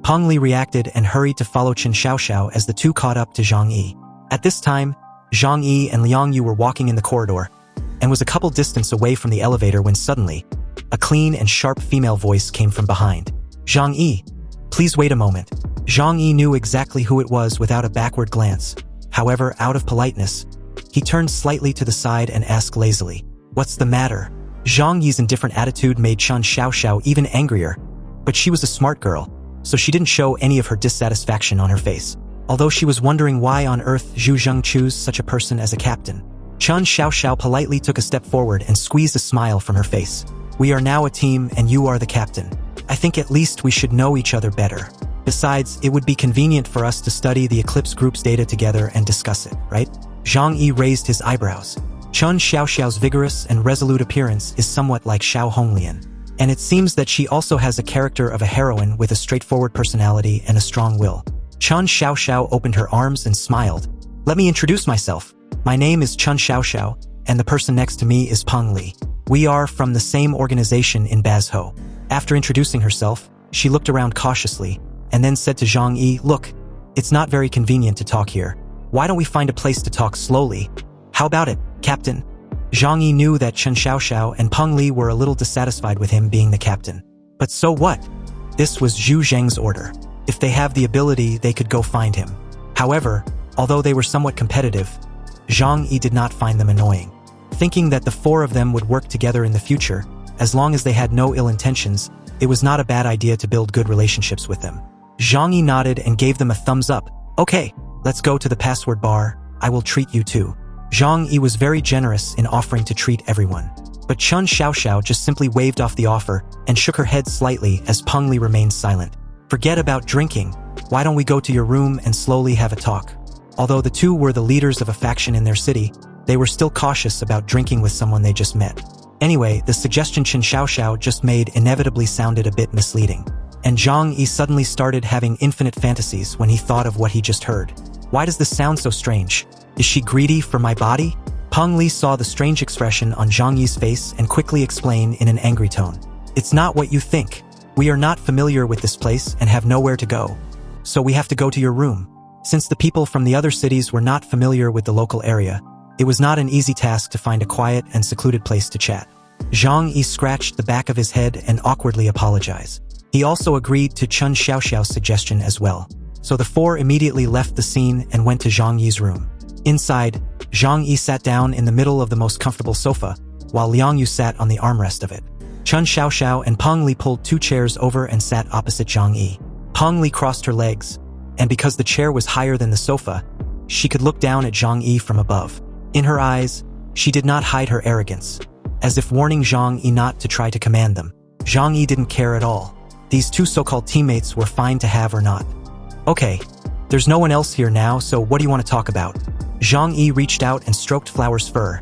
Peng Li reacted and hurried to follow Chen Xiaoxiao as the two caught up to Zhang Yi. At this time, Zhang Yi and Liang Yu were walking in the corridor and was a couple distance away from the elevator when suddenly, a clean and sharp female voice came from behind. Zhang Yi, please wait a moment. Zhang Yi knew exactly who it was without a backward glance. However, out of politeness, he turned slightly to the side and asked lazily, "What's the matter?" Zhang Yi's indifferent attitude made Chen Xiaoxiao even angrier, but she was a smart girl, so she didn't show any of her dissatisfaction on her face. Although she was wondering why on earth Zhu Zheng chose such a person as a captain. Chen Xiaoxiao politely took a step forward and squeezed a smile from her face. "We are now a team and you are the captain. I think at least we should know each other better. Besides, it would be convenient for us to study the Eclipse Group's data together and discuss it, right?" Zhang Yi raised his eyebrows. Chen Xiaoxiao's vigorous and resolute appearance is somewhat like Xiao Honglian. And it seems that she also has a character of a heroine with a straightforward personality and a strong will. Chen Xiaoxiao opened her arms and smiled. "Let me introduce myself. My name is Chen Xiaoxiao, and the person next to me is Peng Li. We are from the same organization in Bazhou." After introducing herself, she looked around cautiously, and then said to Zhang Yi, "Look, it's not very convenient to talk here. Why don't we find a place to talk slowly? How about it, Captain?" Zhang Yi knew that Chen Xiaoxiao and Peng Li were a little dissatisfied with him being the captain. But so what? This was Zhu Zheng's order. If they have the ability, they could go find him. However, although they were somewhat competitive, Zhang Yi did not find them annoying. Thinking that the four of them would work together in the future, as long as they had no ill intentions, it was not a bad idea to build good relationships with them. Zhang Yi nodded and gave them a thumbs up. "Okay, let's go to the password bar. I will treat you too." Zhang Yi was very generous in offering to treat everyone. But Chen Xiaoxiao just simply waved off the offer and shook her head slightly as Peng Li remained silent. "Forget about drinking. Why don't we go to your room and slowly have a talk?" Although the two were the leaders of a faction in their city, they were still cautious about drinking with someone they just met. Anyway, the suggestion Chen Xiaoxiao just made inevitably sounded a bit misleading. And Zhang Yi suddenly started having infinite fantasies when he thought of what he just heard. Why does this sound so strange? Is she greedy for my body? Peng Li saw the strange expression on Zhang Yi's face and quickly explained in an angry tone. "It's not what you think. We are not familiar with this place and have nowhere to go. So we have to go to your room." Since the people from the other cities were not familiar with the local area, it was not an easy task to find a quiet and secluded place to chat. Zhang Yi scratched the back of his head and awkwardly apologized. He also agreed to Chen Xiaoxiao's suggestion as well. So the four immediately left the scene and went to Zhang Yi's room. Inside, Zhang Yi sat down in the middle of the most comfortable sofa, while Liang Yu sat on the armrest of it. Chen Xiaoxiao and Peng Li pulled two chairs over and sat opposite Zhang Yi. Peng Li crossed her legs, and because the chair was higher than the sofa, she could look down at Zhang Yi from above. In her eyes, she did not hide her arrogance, as if warning Zhang Yi not to try to command them. Zhang Yi didn't care at all. These two so-called teammates were fine to have or not. "Okay, there's no one else here now, so what do you want to talk about?" Zhang Yi reached out and stroked Flower's fur,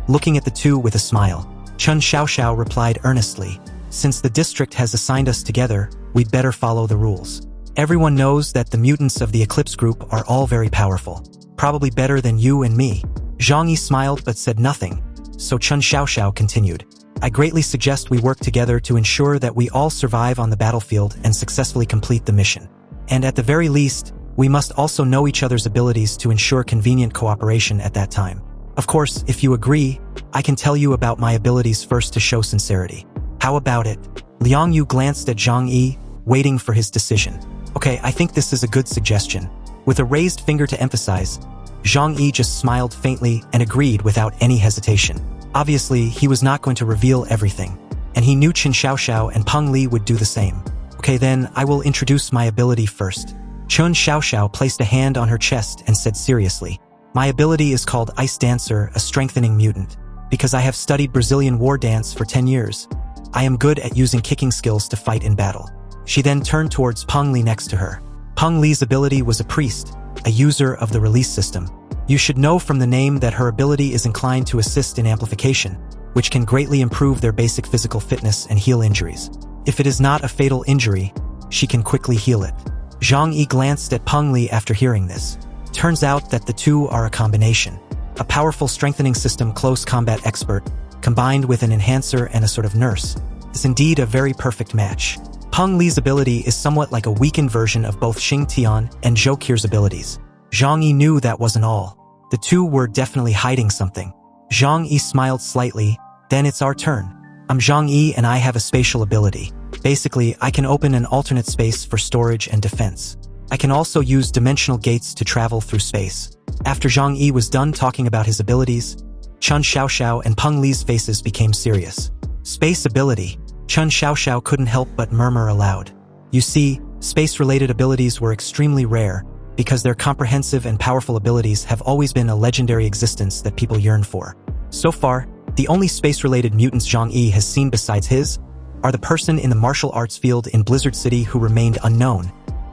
looking at the two with a smile. Chen Xiaoxiao replied earnestly, "Since the district has assigned us together, we'd better follow the rules. Everyone knows that the mutants of the Eclipse Group are all very powerful, probably better than you and me." Zhang Yi smiled but said nothing, so Chen Xiaoxiao continued, "I greatly suggest we work together to ensure that we all survive on the battlefield and successfully complete the mission. And at the very least, we must also know each other's abilities to ensure convenient cooperation at that time. Of course, if you agree, I can tell you about my abilities first to show sincerity. How about it?" Liang Yu glanced at Zhang Yi, waiting for his decision. "Okay, I think this is a good suggestion." With a raised finger to emphasize, Zhang Yi just smiled faintly and agreed without any hesitation. Obviously, he was not going to reveal everything, and he knew Chen Xiaoxiao and Peng Li would do the same. "Okay then, I will introduce my ability first." Chen Xiaoxiao placed a hand on her chest and said seriously, "My ability is called Ice Dancer, a strengthening mutant. Because I have studied Brazilian war dance for 10 years, I am good at using kicking skills to fight in battle." She then turned towards Peng Li next to her. Peng Li's ability was a priest, a user of the release system. You should know from the name that her ability is inclined to assist in amplification, which can greatly improve their basic physical fitness and heal injuries. If it is not a fatal injury, she can quickly heal it. Zhang Yi glanced at Peng Li after hearing this. Turns out that the two are a combination. A powerful strengthening system close combat expert, combined with an enhancer and a sort of nurse, is indeed a very perfect match. Peng Li's ability is somewhat like a weakened version of both Xing Tian and Zhou Qir's abilities. Zhang Yi knew that wasn't all. The two were definitely hiding something. Zhang Yi smiled slightly. Then it's our turn. I'm Zhang Yi and I have a spatial ability. Basically, I can open an alternate space for storage and defense. I can also use dimensional gates to travel through space. After Zhang Yi was done talking about his abilities, Chen Xiaoxiao and Peng Li's faces became serious. Space ability. Chen Xiaoxiao couldn't help but murmur aloud. You see, space-related abilities were extremely rare because their comprehensive and powerful abilities have always been a legendary existence that people yearn for. So far, the only space-related mutants Zhang Yi has seen besides his are the person in the martial arts field in Blizzard City who remained unknown,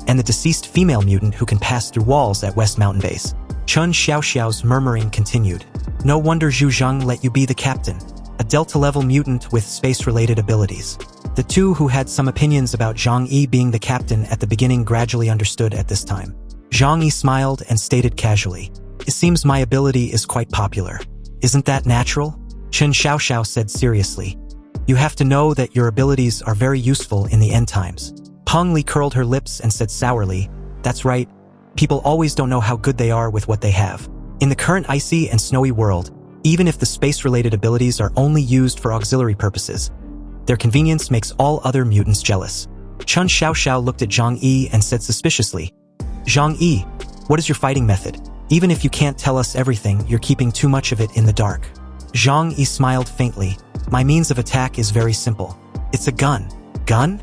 and the deceased female mutant who can pass through walls at West Mountain Base. Chen Xiaoxiao's murmuring continued. No wonder Zhu Zheng let you be the captain, a Delta-level mutant with space-related abilities. The two who had some opinions about Zhang Yi being the captain at the beginning gradually understood at this time. Zhang Yi smiled and stated casually, "It seems my ability is quite popular. Isn't that natural?" Chen Xiaoxiao said seriously. "You have to know that your abilities are very useful in the end times." Peng Li curled her lips and said sourly, "That's right. People always don't know how good they are with what they have. In the current icy and snowy world, even if the space-related abilities are only used for auxiliary purposes, their convenience makes all other mutants jealous." Chen Xiaoxiao looked at Zhang Yi and said suspiciously, "Zhang Yi, what is your fighting method? Even if you can't tell us everything, you're keeping too much of it in the dark." Zhang Yi smiled faintly. "My means of attack is very simple. It's a gun." "Gun?"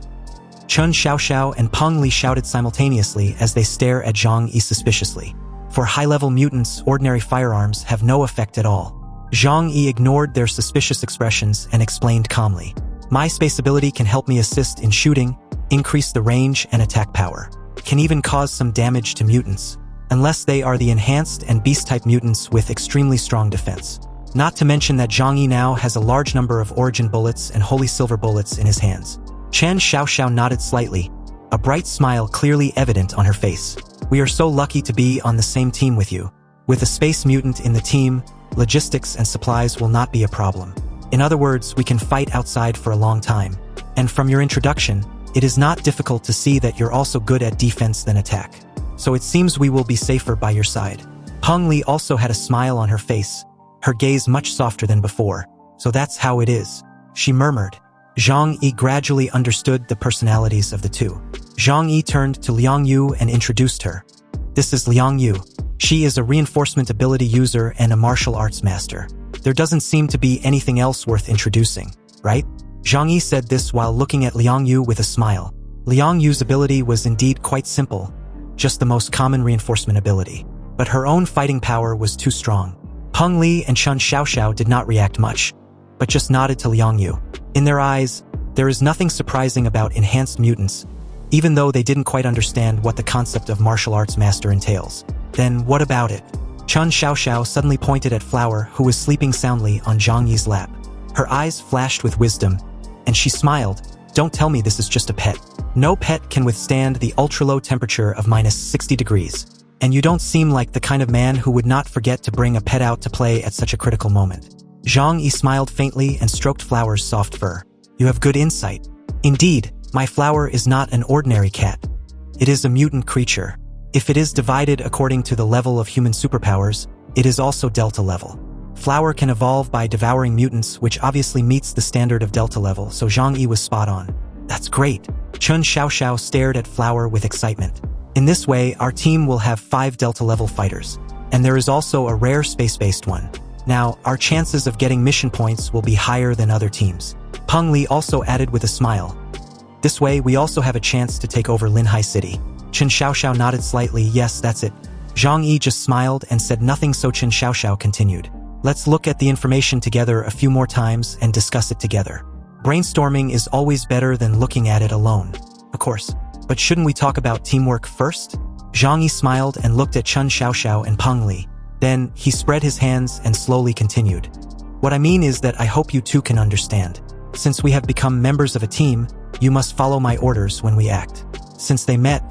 Chen Xiaoxiao and Peng Li shouted simultaneously as they stare at Zhang Yi suspiciously. For high-level mutants, ordinary firearms have no effect at all. Zhang Yi ignored their suspicious expressions and explained calmly, "My space ability can help me assist in shooting, increase the range and attack power. Can even cause some damage to mutants, unless they are the enhanced and beast-type mutants with extremely strong defense." Not to mention that Zhang Yi now has a large number of origin bullets and holy silver bullets in his hands. Chen Xiaoxiao nodded slightly, a bright smile clearly evident on her face. "We are so lucky to be on the same team with you. With a space mutant in the team, logistics and supplies will not be a problem. In other words, we can fight outside for a long time. And from your introduction, it is not difficult to see that you're also good at defense than attack. So it seems we will be safer by your side." Peng Li also had a smile on her face, her gaze much softer than before. "So that's how it is," she murmured. Zhang Yi gradually understood the personalities of the two. Zhang Yi turned to Liang Yu and introduced her. "This is Liang Yu. She is a reinforcement ability user and a martial arts master. There doesn't seem to be anything else worth introducing, right?" Zhang Yi said this while looking at Liang Yu with a smile. Liang Yu's ability was indeed quite simple, just the most common reinforcement ability. But her own fighting power was too strong. Peng Li and Chen Xiaoxiao did not react much, but just nodded to Liang Yu. In their eyes, there is nothing surprising about enhanced mutants, even though they didn't quite understand what the concept of martial arts master entails. "Then what about it?" Chen Xiaoxiao suddenly pointed at Flower, who was sleeping soundly on Zhang Yi's lap. Her eyes flashed with wisdom, and she smiled. "Don't tell me this is just a pet. No pet can withstand the ultra-low temperature of -60 degrees. And you don't seem like the kind of man who would not forget to bring a pet out to play at such a critical moment." Zhang Yi smiled faintly and stroked Flower's soft fur. "You have good insight. Indeed, my Flower is not an ordinary cat. It is a mutant creature. If it is divided according to the level of human superpowers, it is also Delta level. Flower can evolve by devouring mutants, which obviously meets the standard of Delta level, so Zhang Yi was spot on." "That's great." Chen Xiaoxiao stared at Flower with excitement. "In this way, our team will have 5 Delta-level fighters, and there is also a rare space-based one. Now, our chances of getting mission points will be higher than other teams." Peng Li also added with a smile. "This way, we also have a chance to take over Linhai City." Chen Xiaoxiao nodded slightly. "Yes, that's it." Zhang Yi just smiled and said nothing, so Chen Xiaoxiao continued. "Let's look at the information together a few more times and discuss it together. Brainstorming is always better than looking at it alone. Of course. But shouldn't we talk about teamwork first?" Zhang Yi smiled and looked at Chen Xiaoxiao and Peng Li. Then, he spread his hands and slowly continued. "What I mean is that I hope you two can understand. Since we have become members of a team, you must follow my orders when we act." Since they met,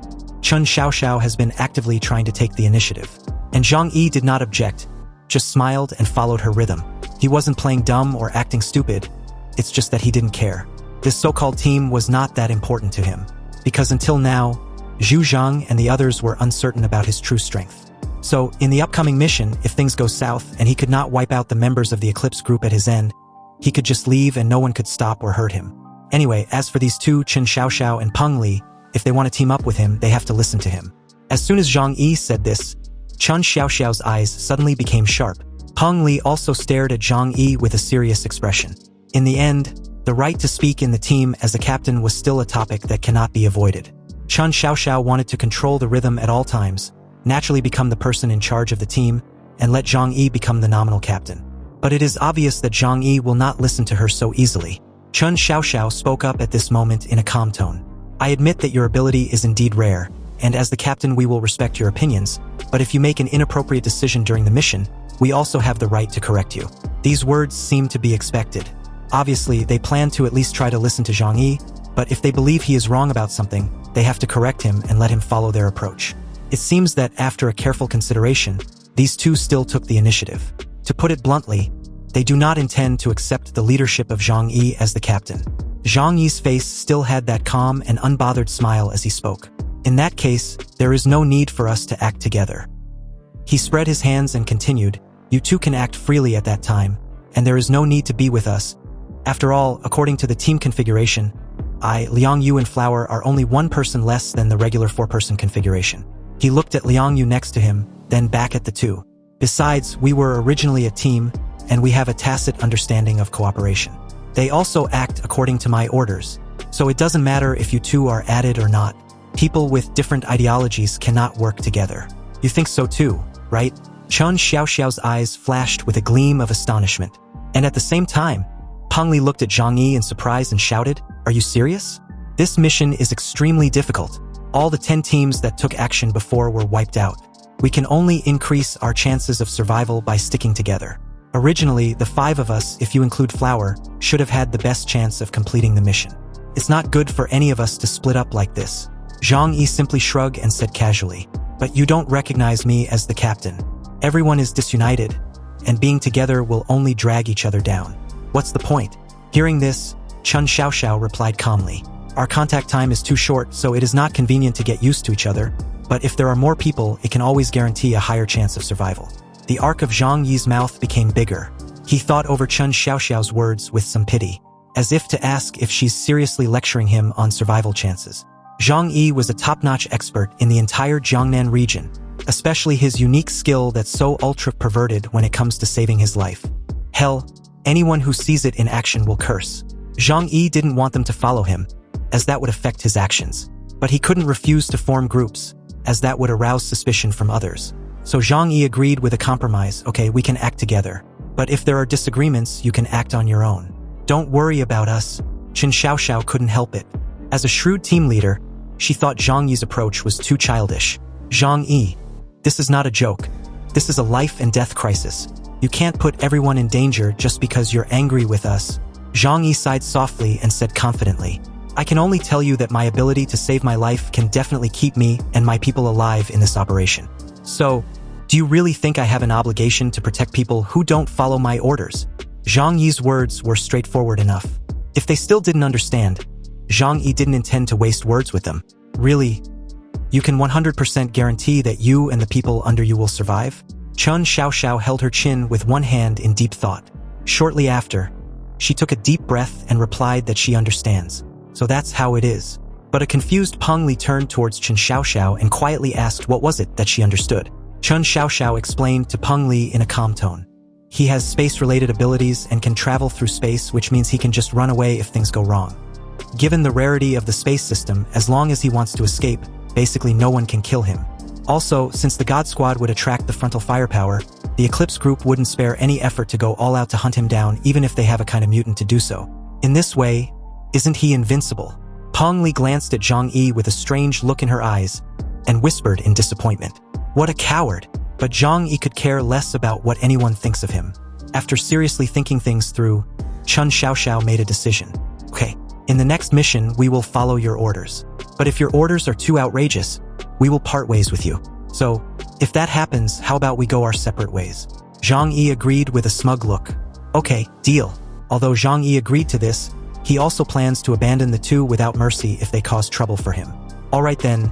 Chen Xiaoxiao has been actively trying to take the initiative. And Zhang Yi did not object, just smiled and followed her rhythm. He wasn't playing dumb or acting stupid, it's just that he didn't care. This so-called team was not that important to him, because until now, Zhu Zhang and the others were uncertain about his true strength. So, in the upcoming mission, if things go south and he could not wipe out the members of the Eclipse group at his end, he could just leave and no one could stop or hurt him. Anyway, as for these two, Chen Xiaoxiao and Peng Li, if they want to team up with him, they have to listen to him. As soon as Zhang Yi said this, Chen Xiaoxiao's eyes suddenly became sharp. Peng Li also stared at Zhang Yi with a serious expression. In the end, the right to speak in the team as a captain was still a topic that cannot be avoided. Chen Xiaoxiao wanted to control the rhythm at all times, naturally become the person in charge of the team, and let Zhang Yi become the nominal captain. But it is obvious that Zhang Yi will not listen to her so easily. Chen Xiaoxiao spoke up at this moment in a calm tone. I admit that your ability is indeed rare, and as the captain we will respect your opinions, but if you make an inappropriate decision during the mission, we also have the right to correct you. These words seem to be expected. Obviously, they plan to at least try to listen to Zhang Yi, but if they believe he is wrong about something, they have to correct him and let him follow their approach. It seems that after a careful consideration, these two still took the initiative. To put it bluntly, they do not intend to accept the leadership of Zhang Yi as the captain. Zhang Yi's face still had that calm and unbothered smile as he spoke. In that case, there is no need for us to act together. He spread his hands and continued, you two can act freely at that time, and there is no need to be with us. After all, according to the team configuration, I, Liang Yu and Flower are only one person less than the regular four-person configuration. He looked at Liang Yu next to him, then back at the two. Besides, we were originally a team, and we have a tacit understanding of cooperation. They also act according to my orders, so it doesn't matter if you two are added or not. People with different ideologies cannot work together. You think so too, right? Chen Xiaoxiao's eyes flashed with a gleam of astonishment. And at the same time, Peng Li looked at Zhang Yi in surprise and shouted, are you serious? This mission is extremely difficult. All the 10 teams that took action before were wiped out. We can only increase our chances of survival by sticking together. Originally, the 5 of us, if you include Flower, should have had the best chance of completing the mission. It's not good for any of us to split up like this. Zhang Yi simply shrugged and said casually, but you don't recognize me as the captain. Everyone is disunited, and being together will only drag each other down. What's the point? Hearing this, Chen Xiaoxiao replied calmly. Our contact time is too short, so it is not convenient to get used to each other, but if there are more people, it can always guarantee a higher chance of survival. The arc of Zhang Yi's mouth became bigger. He thought over Chen Xiaoxiao's words with some pity, as if to ask if she's seriously lecturing him on survival chances. Zhang Yi was a top-notch expert in the entire Jiangnan region, especially his unique skill that's so ultra-perverted when it comes to saving his life. Hell, anyone who sees it in action will curse. Zhang Yi didn't want them to follow him, as that would affect his actions. But he couldn't refuse to form groups, as that would arouse suspicion from others. So Zhang Yi agreed with a compromise. Okay, we can act together. But if there are disagreements, you can act on your own. Don't worry about us. Chen Xiaoxiao couldn't help it. As a shrewd team leader, she thought Zhang Yi's approach was too childish. Zhang Yi, this is not a joke. This is a life and death crisis. You can't put everyone in danger just because you're angry with us. Zhang Yi sighed softly and said confidently, I can only tell you that my ability to save my life can definitely keep me and my people alive in this operation. So, do you really think I have an obligation to protect people who don't follow my orders? Zhang Yi's words were straightforward enough. If they still didn't understand, Zhang Yi didn't intend to waste words with them. Really? You can 100% guarantee that you and the people under you will survive? Chen Xiaoxiao held her chin with one hand in deep thought. Shortly after, she took a deep breath and replied that she understands. So that's how it is. But a confused Peng Li turned towards Chen Xiaoxiao and quietly asked what was it that she understood. Chen Xiaoxiao explained to Peng Li in a calm tone. He has space-related abilities and can travel through space, which means he can just run away if things go wrong. Given the rarity of the space system, as long as he wants to escape, basically no one can kill him. Also, since the God Squad would attract the frontal firepower, the Eclipse group wouldn't spare any effort to go all out to hunt him down, even if they have a kind of mutant to do so. In this way, isn't he invincible? Peng Li glanced at Zhang Yi with a strange look in her eyes and whispered in disappointment. What a coward! But Zhang Yi could care less about what anyone thinks of him. After seriously thinking things through, Chen Xiaoxiao made a decision. Okay, in the next mission, we will follow your orders. But if your orders are too outrageous, we will part ways with you. So, if that happens, how about we go our separate ways? Zhang Yi agreed with a smug look. Okay, deal. Although Zhang Yi agreed to this, He also plans to abandon the two without mercy if they cause trouble for him. Alright then,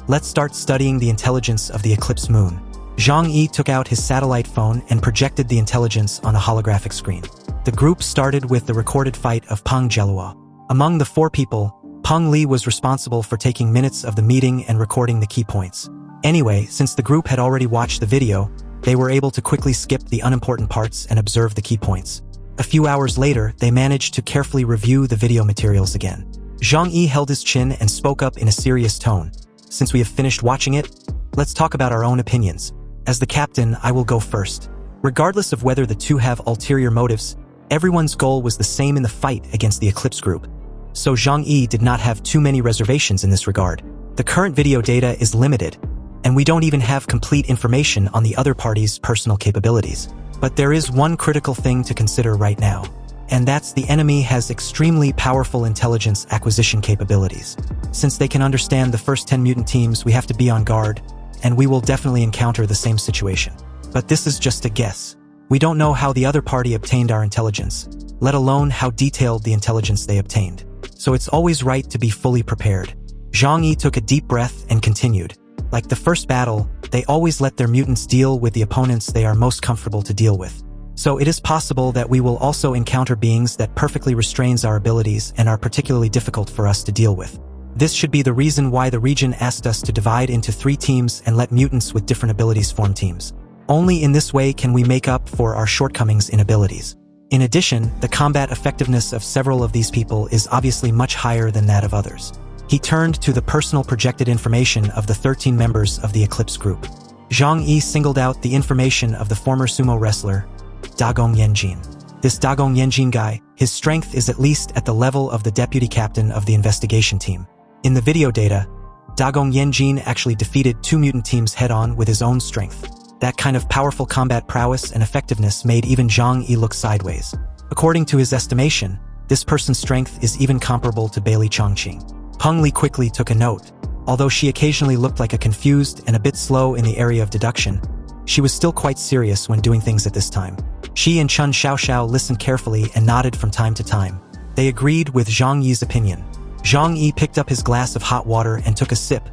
let's start studying the intelligence of the eclipse moon. Zhang Yi took out his satellite phone and projected the intelligence on a holographic screen. The group started with the recorded fight of Peng Jielua. Among the 4 people, Peng Li was responsible for taking minutes of the meeting and recording the key points. Anyway, since the group had already watched the video, they were able to quickly skip the unimportant parts and observe the key points. A few hours later, they managed to carefully review the video materials again. Zhang Yi held his chin and spoke up in a serious tone. Since we have finished watching it, let's talk about our own opinions. As the captain, I will go first. Regardless of whether the two have ulterior motives, everyone's goal was the same in the fight against the Eclipse group. So Zhang Yi did not have too many reservations in this regard. The current video data is limited, and we don't even have complete information on the other party's personal capabilities. But there is one critical thing to consider right now, and that's the enemy has extremely powerful intelligence acquisition capabilities. Since they can understand the first 10 mutant teams, we have to be on guard, and we will definitely encounter the same situation. But this is just a guess. We don't know how the other party obtained our intelligence, let alone how detailed the intelligence they obtained. So it's always right to be fully prepared. Zhang Yi took a deep breath and continued. Like the first battle, they always let their mutants deal with the opponents they are most comfortable to deal with. So it is possible that we will also encounter beings that perfectly restrains our abilities and are particularly difficult for us to deal with. This should be the reason why the region asked us to divide into 3 teams and let mutants with different abilities form teams. Only in this way can we make up for our shortcomings in abilities. In addition, the combat effectiveness of several of these people is obviously much higher than that of others. He turned to the personal projected information of the 13 members of the Eclipse group. Zhang Yi singled out the information of the former sumo wrestler, Dagong Yanjin. This Dagong Yanjin guy, his strength is at least at the level of the deputy captain of the investigation team. In the video data, Dagong Yanjin actually defeated 2 mutant teams head-on with his own strength. That kind of powerful combat prowess and effectiveness made even Zhang Yi look sideways. According to his estimation, this person's strength is even comparable to Bailey Chongqing. Peng Li quickly took a note. Although she occasionally looked like a confused and a bit slow in the area of deduction, she was still quite serious when doing things at this time. She and Chun Xiaoxiao listened carefully and nodded from time to time. They agreed with Zhang Yi's opinion. Zhang Yi picked up his glass of hot water and took a sip,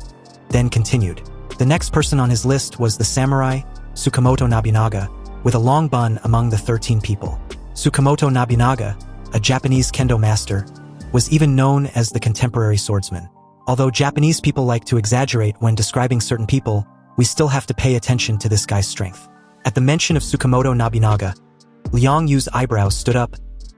then continued. The next person on his list was the samurai, Tsukamoto Nobunaga, with a long bun among the 13 people. Tsukamoto Nobunaga, a Japanese kendo master, was even known as the contemporary swordsman. Although Japanese people like to exaggerate when describing certain people, we still have to pay attention to this guy's strength. At the mention of Tsukamoto Nobunaga, Liang Yu's eyebrows stood up,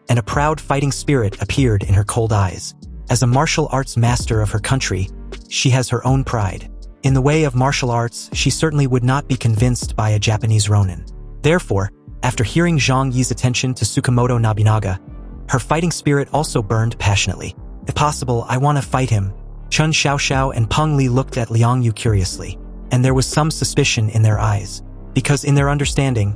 and a proud fighting spirit appeared in her cold eyes. As a martial arts master of her country, she has her own pride. In the way of martial arts, she certainly would not be convinced by a Japanese ronin. Therefore, after hearing Zhang Yi's attention to Tsukamoto Nobunaga, her fighting spirit also burned passionately. If possible, I want to fight him. Chun Xiaoxiao and Peng Li looked at Liang Yu curiously, and there was some suspicion in their eyes. Because in their understanding,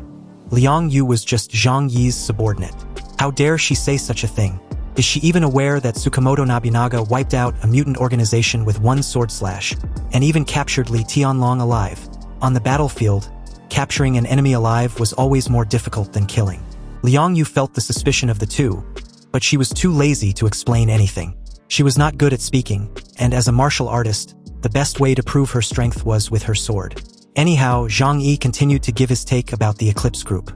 Liang Yu was just Zhang Yi's subordinate. How dare she say such a thing? Is she even aware that Tsukamoto Nobunaga wiped out a mutant organization with one sword slash, and even captured Li Tianlong alive? On the battlefield, capturing an enemy alive was always more difficult than killing. Liang Yu felt the suspicion of the two, but she was too lazy to explain anything. She was not good at speaking, and as a martial artist, the best way to prove her strength was with her sword. Anyhow, Zhang Yi continued to give his take about the Eclipse group.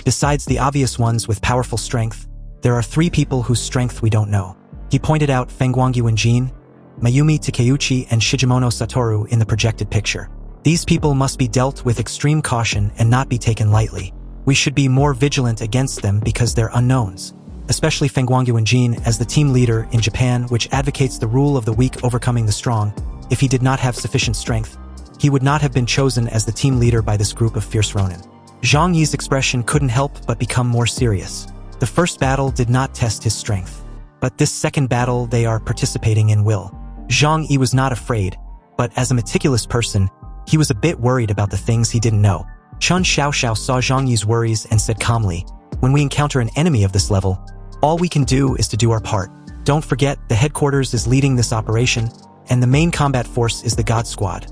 Besides the obvious ones with powerful strength, there are 3 people whose strength we don't know. He pointed out Fengguangyu Wenjin, Mayumi Takeuchi, and Shigimono Satoru in the projected picture. These people must be dealt with extreme caution and not be taken lightly. We should be more vigilant against them because they're unknowns. Especially Fengguangyu Wenjin as the team leader in Japan, which advocates the rule of the weak overcoming the strong. If he did not have sufficient strength, he would not have been chosen as the team leader by this group of fierce ronin. Zhang Yi's expression couldn't help but become more serious. The first battle did not test his strength, but this second battle they are participating in will. Zhang Yi was not afraid, but as a meticulous person, he was a bit worried about the things he didn't know. Chun Xiaoxiao saw Zhang Yi's worries and said calmly, "When we encounter an enemy of this level, all we can do is to do our part. Don't forget, the headquarters is leading this operation, and the main combat force is the God Squad.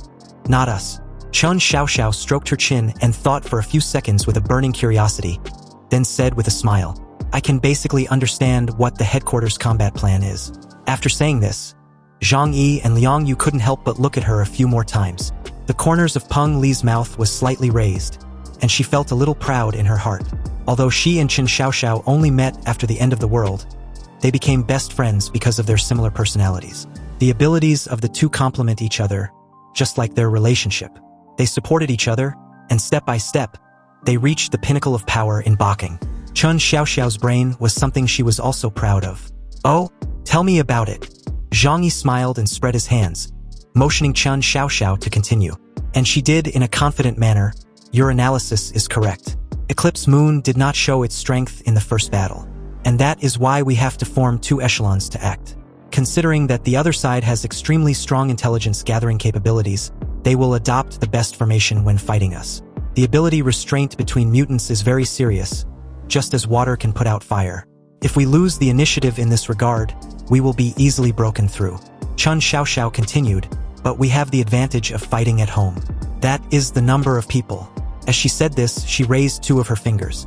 Not us." Chun Xiaoxiao stroked her chin and thought for a few seconds with a burning curiosity, then said with a smile, I can basically understand what the headquarters combat plan is. After saying this, Zhang Yi and Liang Yu couldn't help but look at her a few more times. The corners of Peng Li's mouth was slightly raised, and she felt a little proud in her heart. Although she and Qin Xiaoxiao only met after the end of the world, they became best friends because of their similar personalities. The abilities of the two complement each other, just like their relationship. They supported each other, and step by step, they reached the pinnacle of power in boxing. Qin Xiaoxiao's brain was something she was also proud of. "Oh, tell me about it." Zhang Yi smiled and spread his hands, motioning Qin Xiaoxiao to continue. And she did in a confident manner. "Your analysis is correct. Eclipse Moon did not show its strength in the first battle. And that is why we have to form two echelons to act. Considering that the other side has extremely strong intelligence gathering capabilities, they will adopt the best formation when fighting us. The ability restraint between mutants is very serious, just as water can put out fire. If we lose the initiative in this regard, we will be easily broken through." Qin Xiaoxiao continued, "But we have the advantage of fighting at home. That is the number of people." As she said this, she raised two of her fingers.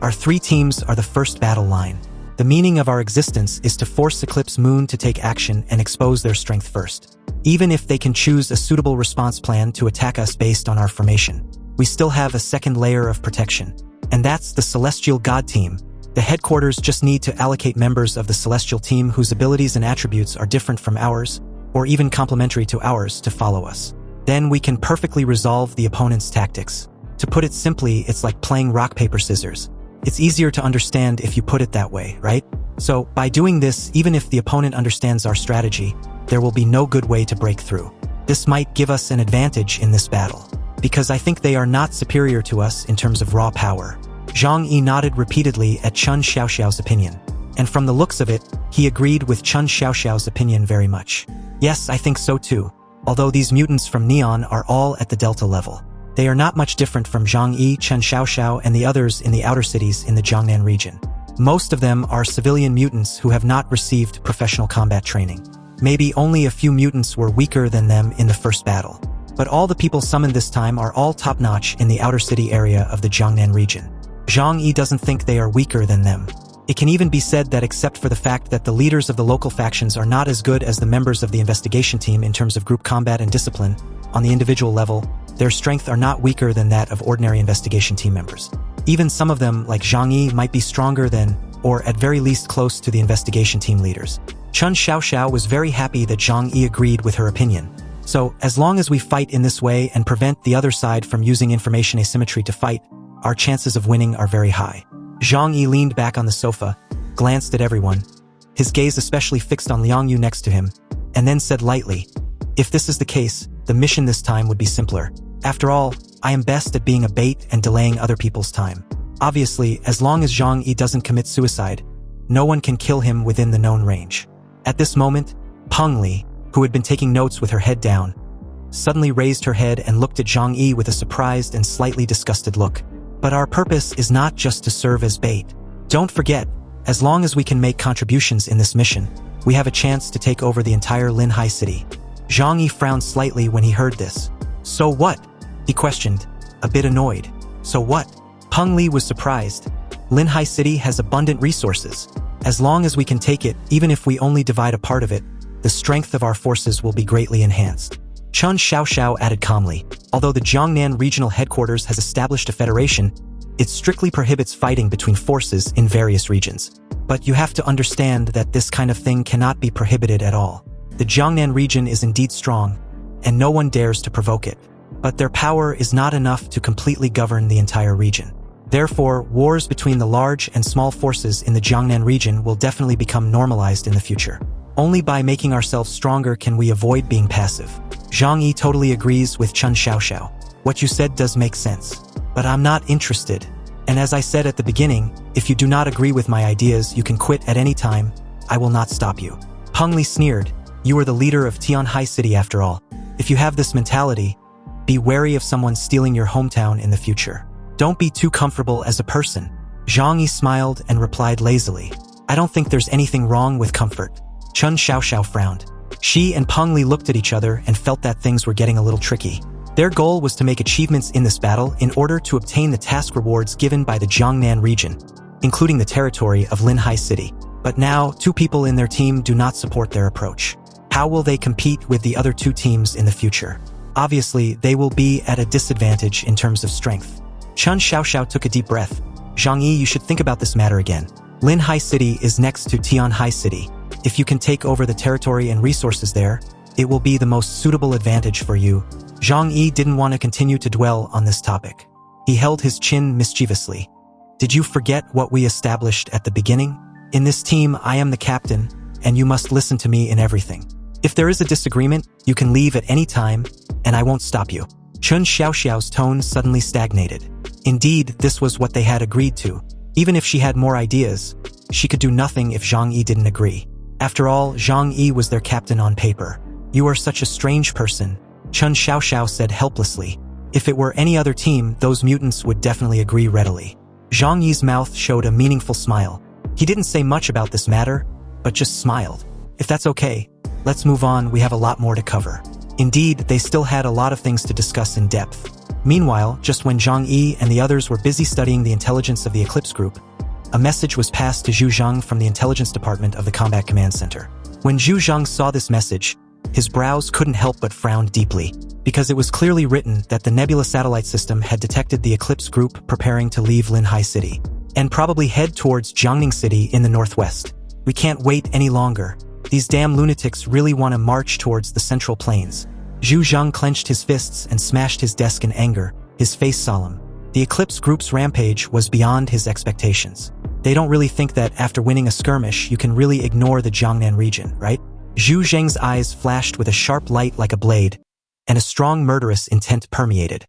"Our three teams are the first battle line. The meaning of our existence is to force Eclipse Moon to take action and expose their strength first. Even if they can choose a suitable response plan to attack us based on our formation, we still have a second layer of protection. And that's the Celestial God Team. The headquarters just need to allocate members of the Celestial Team whose abilities and attributes are different from ours, or even complementary to ours, to follow us. Then we can perfectly resolve the opponent's tactics. To put it simply, it's like playing rock, paper, scissors. It's easier to understand if you put it that way, right? So, by doing this, even if the opponent understands our strategy, there will be no good way to break through. This might give us an advantage in this battle, because I think they are not superior to us in terms of raw power." Zhang Yi nodded repeatedly at Qin Xiaoxiao's opinion, and from the looks of it, he agreed with Qin Xiaoxiao's opinion very much. "Yes, I think so too. Although these mutants from Neon are all at the Delta level, they are not much different from Zhang Yi, Qin Xiaoxiao, and the others in the outer cities in the Jiangnan region. Most of them are civilian mutants who have not received professional combat training. Maybe only a few mutants were weaker than them in the first battle. But all the people summoned this time are all top-notch in the outer city area of the Jiangnan region. Zhang Yi doesn't think they are weaker than them. It can even be said that except for the fact that the leaders of the local factions are not as good as the members of the investigation team in terms of group combat and discipline, on the individual level, their strength are not weaker than that of ordinary investigation team members. Even some of them, like Zhang Yi, might be stronger than, or at very least close to the investigation team leaders." Qin Xiaoxiao was very happy that Zhang Yi agreed with her opinion. "So, as long as we fight in this way and prevent the other side from using information asymmetry to fight, our chances of winning are very high." Zhang Yi leaned back on the sofa, glanced at everyone, his gaze especially fixed on Liang Yu next to him, and then said lightly, "If this is the case, the mission this time would be simpler. After all, I am best at being a bait and delaying other people's time. Obviously, as long as Zhang Yi doesn't commit suicide, no one can kill him within the known range." At this moment, Peng Li, who had been taking notes with her head down, suddenly raised her head and looked at Zhang Yi with a surprised and slightly disgusted look. "But our purpose is not just to serve as bait. Don't forget, as long as we can make contributions in this mission, we have a chance to take over the entire Linhai city." Zhang Yi frowned slightly when he heard this. "So what?" he questioned, a bit annoyed. "So what?" Peng Li was surprised. "Linhai city has abundant resources. As long as we can take it, even if we only divide a part of it, the strength of our forces will be greatly enhanced." Qin Xiaoxiao added calmly, "Although the Jiangnan regional headquarters has established a federation, it strictly prohibits fighting between forces in various regions. But you have to understand that this kind of thing cannot be prohibited at all. The Jiangnan region is indeed strong, and no one dares to provoke it. But their power is not enough to completely govern the entire region. Therefore, wars between the large and small forces in the Jiangnan region will definitely become normalized in the future. Only by making ourselves stronger can we avoid being passive." Zhang Yi totally agrees with Qin Xiaoxiao. "What you said does make sense. But I'm not interested. And as I said at the beginning, if you do not agree with my ideas, you can quit at any time. I will not stop you." Peng Li sneered. "You are the leader of Tianhai City after all. If you have this mentality, be wary of someone stealing your hometown in the future. Don't be too comfortable as a person." Zhang Yi smiled and replied lazily, "I don't think there's anything wrong with comfort." Qin Xiaoxiao frowned. She and Peng Li looked at each other and felt that things were getting a little tricky. Their goal was to make achievements in this battle in order to obtain the task rewards given by the Jiangnan region. including the territory of Linhai City. But now, 2 people in their team do not support their approach. How will they compete with the other 2 teams in the future? Obviously, they will be at a disadvantage in terms of strength. Chun Xiaoxiao took a deep breath. Zhang Yi, you should think about this matter again. Linhai City is next to Tianhai City. If you can take over the territory and resources there, it will be the most suitable advantage for you. Zhang Yi didn't want to continue to dwell on this topic. He held his chin mischievously. Did you forget what we established at the beginning? In this team, I am the captain, and you must listen to me in everything. If there is a disagreement, you can leave at any time, and I won't stop you. Chun Xiaoxiao's tone suddenly stagnated. Indeed, this was what they had agreed to. Even if she had more ideas, she could do nothing if Zhang Yi didn't agree. After all, Zhang Yi was their captain on paper. You are such a strange person, Chun Xiaoxiao said helplessly. If it were any other team, those mutants would definitely agree readily. Zhang Yi's mouth showed a meaningful smile. He didn't say much about this matter, but just smiled. If that's okay, let's move on, we have a lot more to cover. Indeed, they still had a lot of things to discuss in depth. Meanwhile, just when Zhang Yi and the others were busy studying the intelligence of the Eclipse Group, a message was passed to Zhu Zhang from the intelligence department of the Combat Command Center. When Zhu Zhang saw this message, his brows couldn't help but frown deeply, because it was clearly written that the Nebula satellite system had detected the Eclipse Group preparing to leave Linhai City, and probably head towards Jiangning City in the northwest. We can't wait any longer. These damn lunatics really want to march towards the Central Plains. Zhu Zhang clenched his fists and smashed his desk in anger, his face solemn. The Eclipse Group's rampage was beyond his expectations. They don't really think that after winning a skirmish, you can really ignore the Jiangnan region, right? Zhu Zhang's eyes flashed with a sharp light like a blade, and a strong murderous intent permeated.